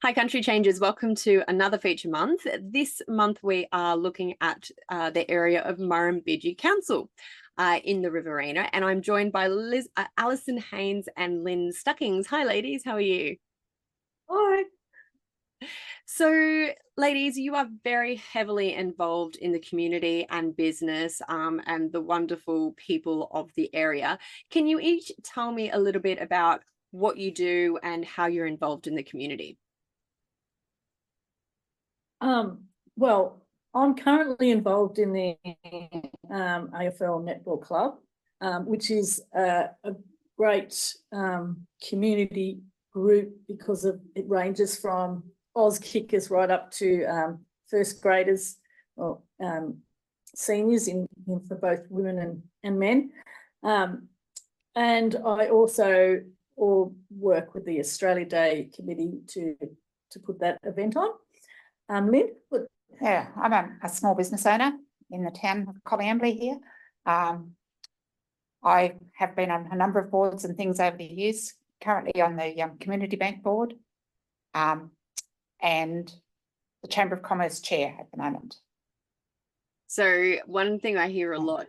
Hi, Country Changers. Welcome to another feature month. This month we are looking at the area of Murrumbidgee Council in the Riverina, and I'm joined by Alison Haynes and Lynne Stuckings. Hi, ladies. How are you? Hi. So, ladies, you are very heavily involved in the community and business and the wonderful people of the area. Can you each tell me a little bit about what you do and how you're involved in the community? Well, I'm currently involved in the AFL Netball Club, which is a great community group because it ranges from Oz kickers right up to first graders or seniors in for both women and men. And I also work with the Australia Day committee to put that event on. Lynne? Yeah, I'm a small business owner in the town of Coleambally here. I have been on a number of boards and things over the years, currently on the Community Bank board and the Chamber of Commerce chair at the moment. So one thing I hear a lot,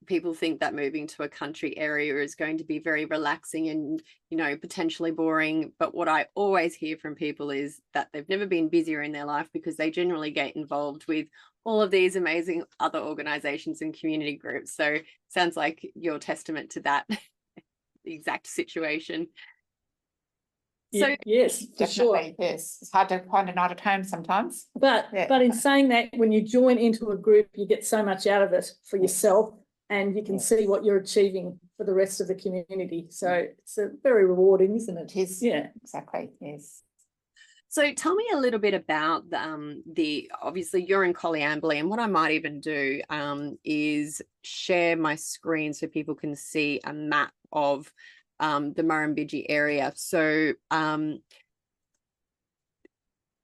people think that moving to a country area is going to be very relaxing and, you know, potentially boring. But what I always hear from people is that they've never been busier in their life because they generally get involved with all of these amazing other organizations and community groups. So sounds like you're testament to that exact situation. So yes, for sure. Yes, it's hard to find a night at home sometimes. But in saying that, when you join into a group, you get so much out of it for yourself, and you can see what you're achieving for the rest of the community. So it's very rewarding, isn't it? It is. Yeah, exactly. Yes. So tell me a little bit about obviously you're in Coleambally, and what I might even do is share my screen so people can see a map of the Murrumbidgee area. So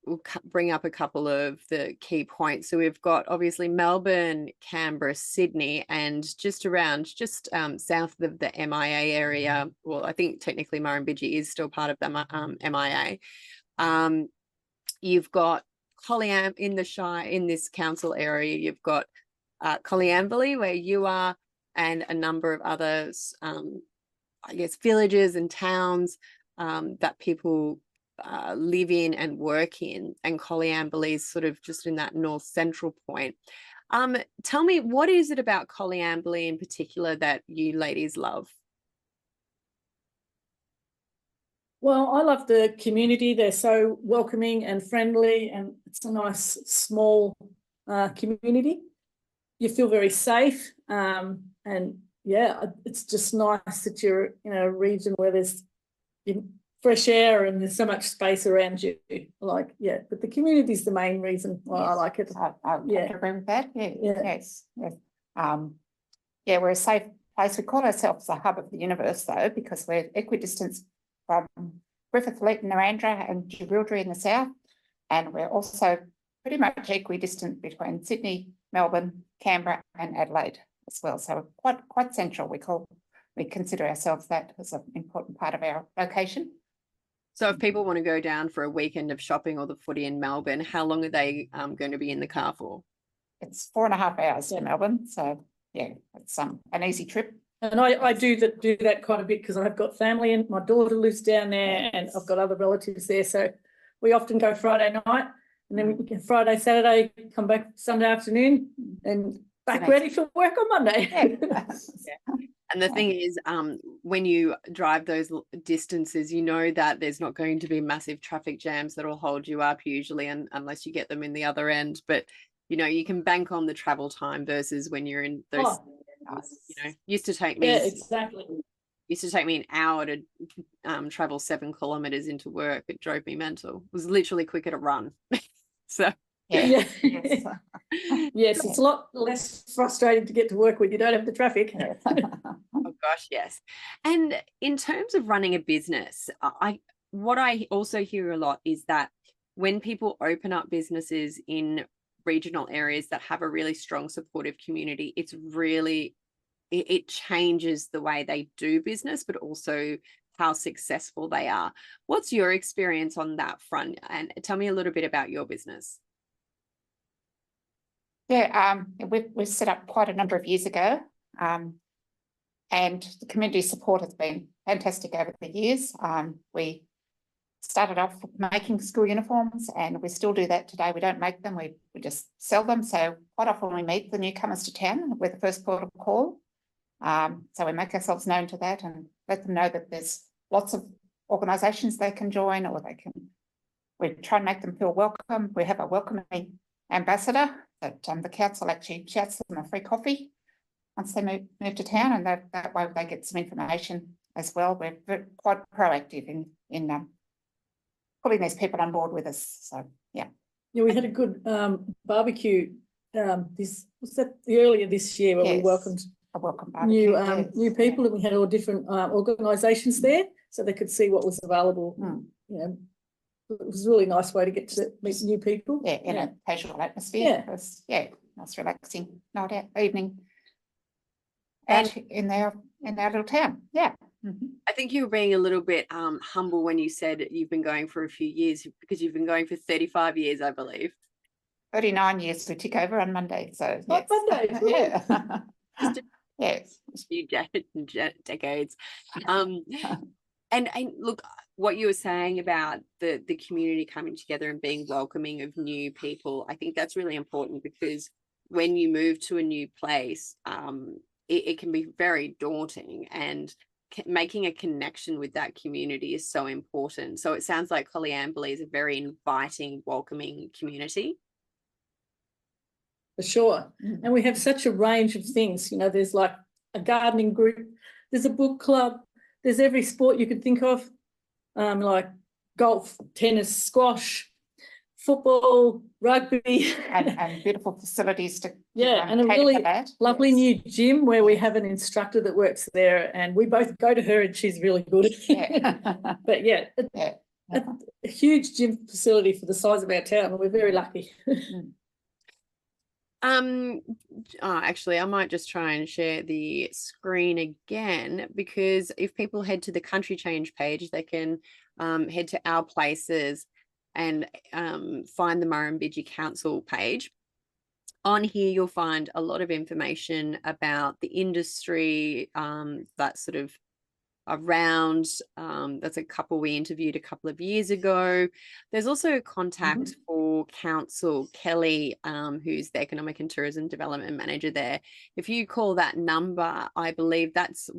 we'll bring up a couple of the key points. So we've got obviously Melbourne, Canberra, Sydney, and just south of the MIA area. Well, I think technically Murrumbidgee is still part of the MIA. You've got in the Shire, in this council area, you've got Coleambally, where you are, and a number of others, I guess, villages and towns that people live in and work in, and Coleambally is sort of just in that north central point. Tell me, what is it about Coleambally in particular that you ladies love? Well, I love the community. They're so welcoming and friendly, and it's a nice small community. You feel very safe, and yeah, it's just nice that you're in a region where there's fresh air and there's so much space around you. But the community is the main reason why I like it. I agree with that. Yes. We're a safe place. We call ourselves the hub of the universe, though, because we're equidistant from Griffith, Leeton, Narrandera and Gibraltar in the south, and we're also pretty much equidistant between Sydney, Melbourne, Canberra and Adelaide as well. So quite central. We consider ourselves that as an important part of our location. So if people want to go down for a weekend of shopping or the footy in Melbourne, how long are they going to be in the car for? It's 4.5 hours to Melbourne. So yeah, it's an easy trip. And I do that quite a bit because I've got family and my daughter lives down there, and I've got other relatives there. So we often go Friday night, and then we can Friday, Saturday, come back Sunday afternoon and back ready for work on Monday. And the thing is, when you drive those distances, you know that there's not going to be massive traffic jams that will hold you up usually, unless you get them in the other end. But, you know, you can bank on the travel time versus when you're in those, used to take me an hour to travel 7 kilometers into work. It drove me mental. It was literally quicker to run. So yes, it's a lot less frustrating to get to work when you don't have the traffic. Oh gosh, yes. And in terms of running a business, what I also hear a lot is that when people open up businesses in regional areas that have a really strong supportive community, it changes the way they do business, but also how successful they are. What's your experience on that front? And tell me a little bit about your business. Yeah, we've set up quite a number of years ago, and the community support has been fantastic over the years. We started off making school uniforms, and we still do that today. We don't make them, we just sell them. So quite often we meet the newcomers to town. We're the first port of call. So we make ourselves known to that and let them know that there's lots of organisations they can join, or we try and make them feel welcome. We have a welcoming ambassador that the council actually shouts them a free coffee once they move to town, and that way they get some information as well. We're quite proactive in pulling these people on board with us. So yeah. Yeah, we had a good barbecue earlier this year where we welcomed a welcome barbecue, new people, and we had all different organisations there so they could see what was available. You know, it was a really nice way to get to meet new people. Yeah, in a casual atmosphere. Yeah, nice relaxing night out, evening. And in our little town. Yeah. I think you were being a little bit humble when you said you've been going for a few years, because you've been going for 35 years, I believe. 39 years. We took over on Monday. So yes. Monday. Yeah. Yes, a few decades. And look, what you were saying about the community coming together and being welcoming of new people, I think that's really important, because when you move to a new place, it can be very daunting, and making a connection with that community is so important. So it sounds like Coleambally is a very inviting, welcoming community. For sure. And we have such a range of things. You know, there's like a gardening group, there's a book club, there's every sport you could think of, like golf, tennis, squash, football, rugby. And beautiful facilities to and a really lovely new gym where we have an instructor that works there, and we both go to her and she's really good. But a huge gym facility for the size of our town, and we're very lucky. Actually, I might just try and share the screen again, because if people head to the Country Change page, they can head to Our Places and find the Murrumbidgee Council page. On here, you'll find a lot of information about the industry, that sort of around. That's a couple we interviewed a couple of years ago. There's also a contact for council, Kelly, who's the Economic and Tourism Development Manager there. If you call that number, I believe that's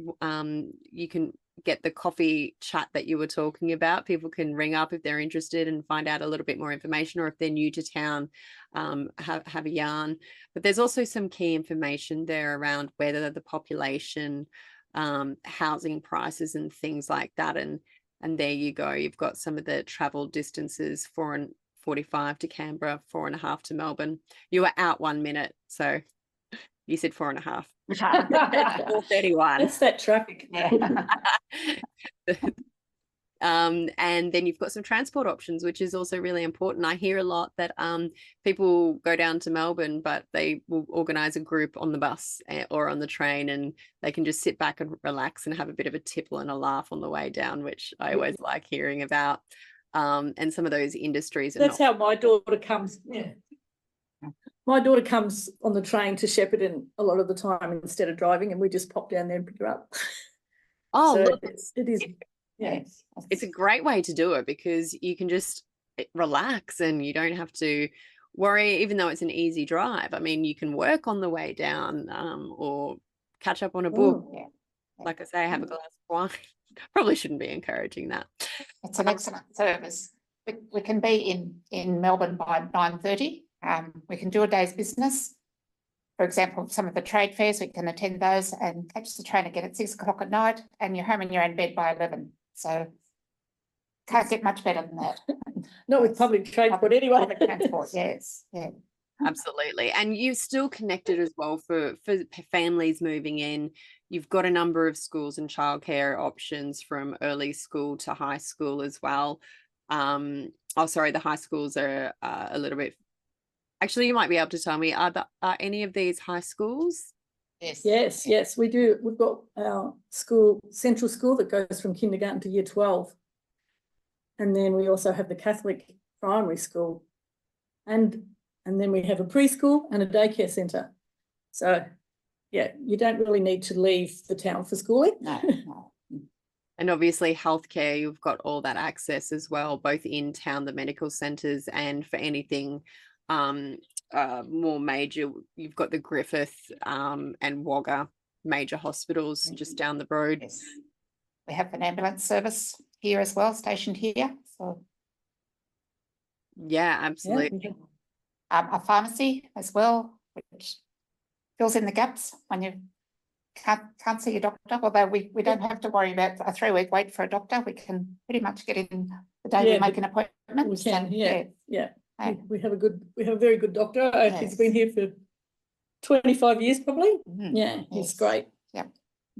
you can get the coffee chat that you were talking about. People can ring up if they're interested and find out a little bit more information, or if they're new to town, have a yarn. But there's also some key information there around whether the population, housing prices and things like that. And there you go. You've got some of the travel distances: 4:45 to Canberra, 4.5 to Melbourne. You were out 1 minute, so you said 4.5. 4:31. That's that traffic. And then you've got some transport options, which is also really important. I hear a lot that people go down to Melbourne, but they will organise a group on the bus or on the train, and they can just sit back and relax and have a bit of a tipple and a laugh on the way down, which I always like hearing about. And some of those industries. That's how my daughter comes. Yeah. My daughter comes on the train to Shepparton a lot of the time instead of driving, and we just pop down there and pick her up. Oh, so look, it is. Yes. It's a great way to do it, because you can just relax and you don't have to worry, even though it's an easy drive. I mean, you can work on the way down, or catch up on a book. Like I say, have a glass of wine. Probably shouldn't be encouraging that. It's an excellent service. We can be in Melbourne by 9:30. We can do a day's business. For example, some of the trade fairs, we can attend those and catch the train again at 6 o'clock at night, and you're home and you're in bed by 11. So can't get much better than that. Not with public transport anyway. Public transport, yes. Yeah. Absolutely. And you're still connected as well for families moving in. You've got a number of schools and childcare options, from early school to high school as well. The high schools are a little bit. Actually, you might be able to tell me, are any of these high schools? Yes, we do. We've got our school, central school, that goes from kindergarten to year 12. And then we also have the Catholic primary school. And then we have a preschool and a daycare centre. So, yeah, you don't really need to leave the town for schooling. No. And obviously healthcare, you've got all that access as well, both in town, the medical centres, and for anything more major, you've got the Griffith and Wagga major hospitals just down the road. Yes. We have an ambulance service here as well, stationed here. So yeah, absolutely. A pharmacy as well, which fills in the gaps when you can't see your doctor, although we don't have to worry about a 3-week wait for a doctor. We can pretty much get in the day we make an appointment. We can, yeah. Hey. We have a very good doctor. He's been here for 25 years probably. Yeah, he's great. Yeah.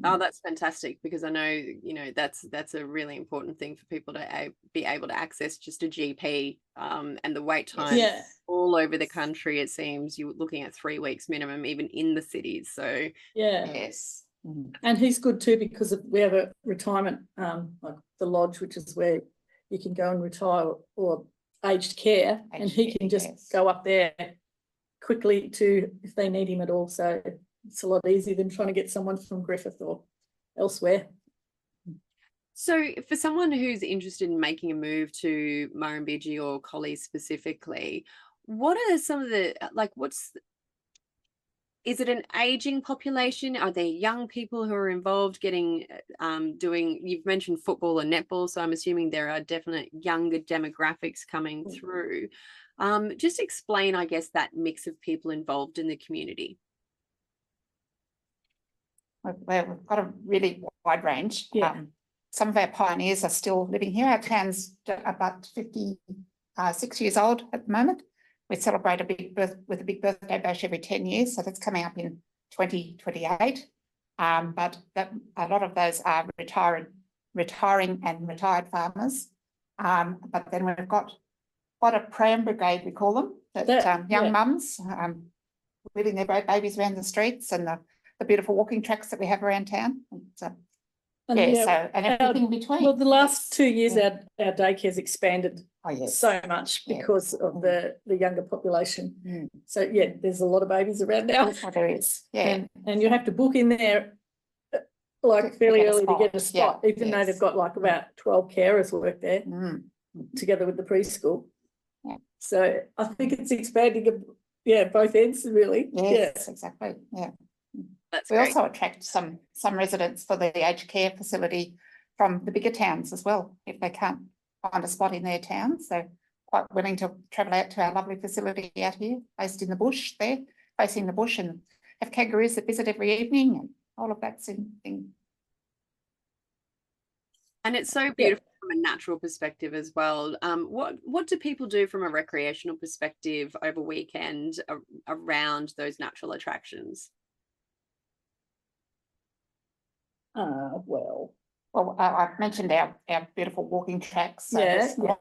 Oh, that's fantastic, because I know, you know, that's a really important thing for people to be able to access just a GP, and the wait time all over the country. It seems you're looking at 3 weeks minimum, even in the cities. So yes. And he's good too, because we have a retirement, like the lodge, which is where you can go and retire, or aged care, and he can just go up there quickly to, if they need him at all. So it's a lot easier than trying to get someone from Griffith or elsewhere. So for someone who's interested in making a move to Murrumbidgee or Collie specifically, what are some of the, like, is it an aging population? Are there young people who are involved getting, you've mentioned football and netball, so I'm assuming there are definite younger demographics coming through. Just explain, I guess, that mix of people involved in the community. Well, we've got a really wide range. Some of our pioneers are still living here. Our town's about 56 years old at the moment. We celebrate a big birthday bash every 10 years, so that's coming up in 2028. But a lot of those are retiring and retired farmers. But then we've got quite a pram brigade, we call them, that young mums wheeling their babies around the streets, and the beautiful walking tracks that we have around town. And everything in between. Well, the last 2 years, our daycare's expanded so much because of the younger population. So there's a lot of babies around now. There is, and you have to book in there like fairly early to get a spot, even though they've got like about 12 carers work there together with the preschool. So I think it's expanding, both ends really. Yes, exactly. That's we great. Also attract some residents for the aged care facility from the bigger towns as well, if they can't find a spot in their town. So quite willing to travel out to our lovely facility out here, based in the bush there, facing the bush, and have kangaroos that visit every evening, and all of that thing. And it's so beautiful from a natural perspective as well. What do people do from a recreational perspective over weekend around those natural attractions? Well, I've mentioned our beautiful walking tracks. So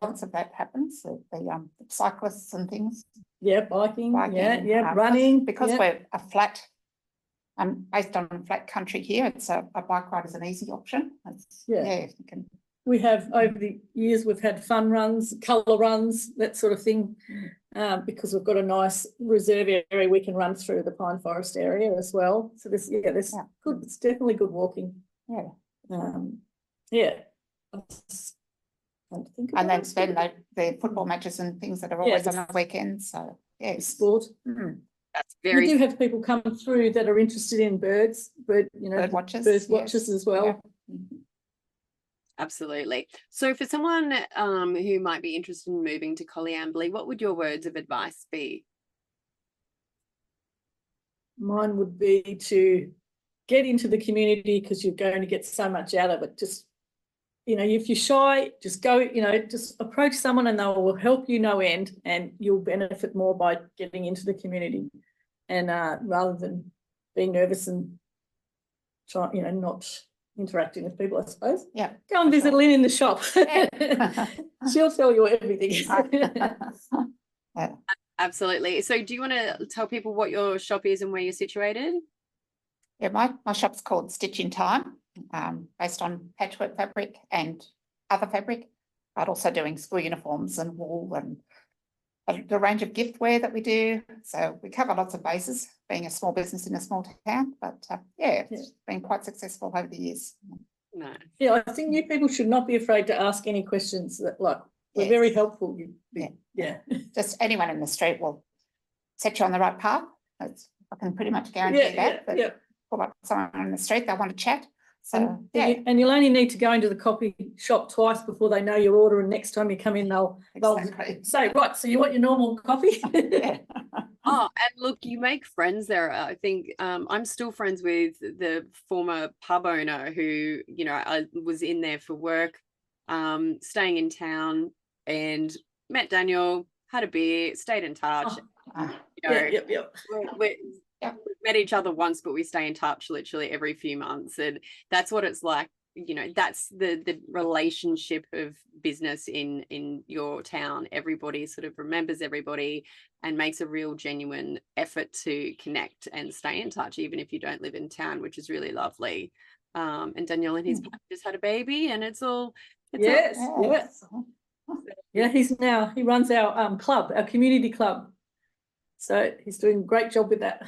lots of that happens. The cyclists and things. Biking. Running. Because we're a flat, based on flat country here, it's a bike ride is an easy option. You can. We have, over the years, we've had fun runs, colour runs, that sort of thing, because we've got a nice reserve area we can run through the pine forest area as well. So there's good. It's definitely good walking. And then spend the football matches and things that are always on the weekends. So sport. That's very. We do have people come through that are interested in bird watchers as well. Absolutely. So for someone who might be interested in moving to Coleambally, what would your words of advice be? Mine would be to get into the community, because you're going to get so much out of it. Just, if you're shy, just go, just approach someone and they will help you no end, and you'll benefit more by getting into the community, and rather than being nervous and try, not interacting with people, I suppose. Go and visit Lynne in the shop. She'll tell you everything. Absolutely. So do you want to tell people what your shop is and where you're situated? Yeah, my shop's called Stitch in Time, based on patchwork fabric and other fabric, but also doing school uniforms and wool and the range of giftware that we do. So we cover lots of bases, being a small business in a small town, but it's been quite successful over the years. No. Yeah, I think new people should not be afraid to ask any questions that, like, we're very helpful. Yeah. Just anyone in the street will set you on the right path. I can pretty much guarantee that. Pull up someone in the street, they want to chat. So and you'll only need to go into the coffee shop twice before they know your order, and next time you come in they'll say, right, so you want your normal coffee? Oh, and look, you make friends there. I think I'm still friends with the former pub owner who, you know, I was in there for work, staying in town, and met Daniel, had a beer, stayed in touch. You know, we've met each other once, but we stay in touch literally every few months, and that's what it's like. You know, that's the relationship of business in your town. Everybody sort of remembers everybody and makes a real genuine effort to connect and stay in touch, even if you don't live in town, which is really lovely. And Daniel and his partner just had a baby, and it's all yeah, he runs our club, our community club, so he's doing a great job with that.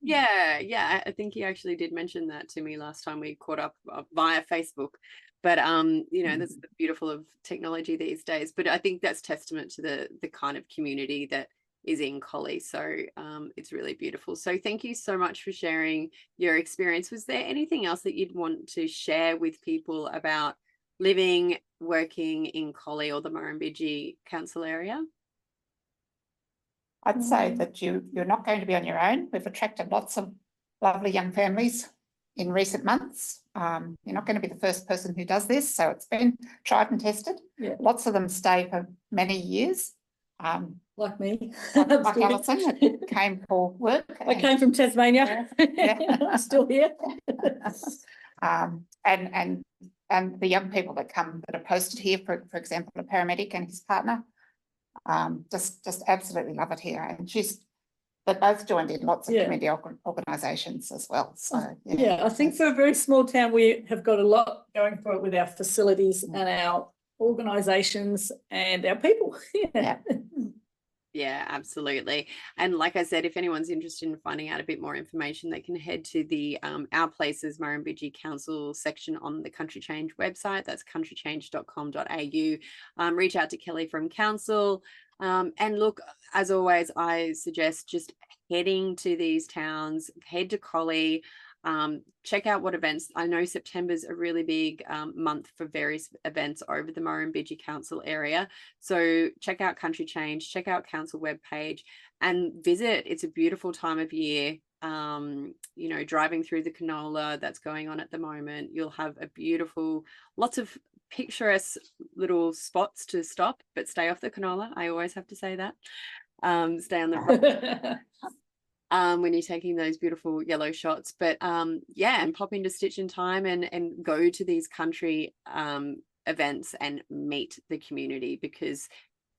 Yeah, I think he actually did mention that to me last time we caught up via Facebook. But you know, that's the beautiful of technology these days. But I think that's testament to the kind of community that is in Collie. So it's really beautiful. So thank you so much for sharing your experience. Was there anything else that you'd want to share with people about living, working in Collie or the Murrumbidgee Council area? I'd say that you're not going to be on your own. We've attracted lots of lovely young families in recent months. You're not going to be the first person who does this, so it's been tried and tested. Lots of them stay for many years. Like me, like Alison, that came for work. I came from Tasmania. I'm still here. And the young people that come that are posted here, for example, a paramedic and his partner, just absolutely love it here. And they both joined in lots of community organisations as well. So I think for a very small town we have got a lot going for it with our facilities and our organisations and our people. Yeah, absolutely. And like I said, if anyone's interested in finding out a bit more information, they can head to the Our Places Murrumbidgee Council section on the Country Change website. That's countrychange.com.au. Reach out to Kelly from Council. And look, as always, I suggest just heading to these towns, head to Collie. Check out what events. I know September's a really big month for various events over the Murrumbidgee Council area. So check out Country Change, check out Council webpage and visit. It's a beautiful time of year. You know, driving through the canola that's going on at the moment, you'll have a beautiful, lots of picturesque little spots to stop, but stay off the canola. I always have to say that. Stay on the road. When you're taking those beautiful yellow shots, but and pop into Stitch in Time and go to these country events and meet the community, because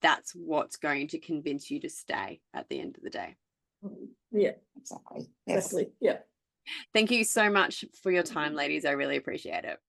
that's what's going to convince you to stay at the end of the day. Yeah, exactly. Exactly. Yeah. Thank you so much for your time, ladies. I really appreciate it.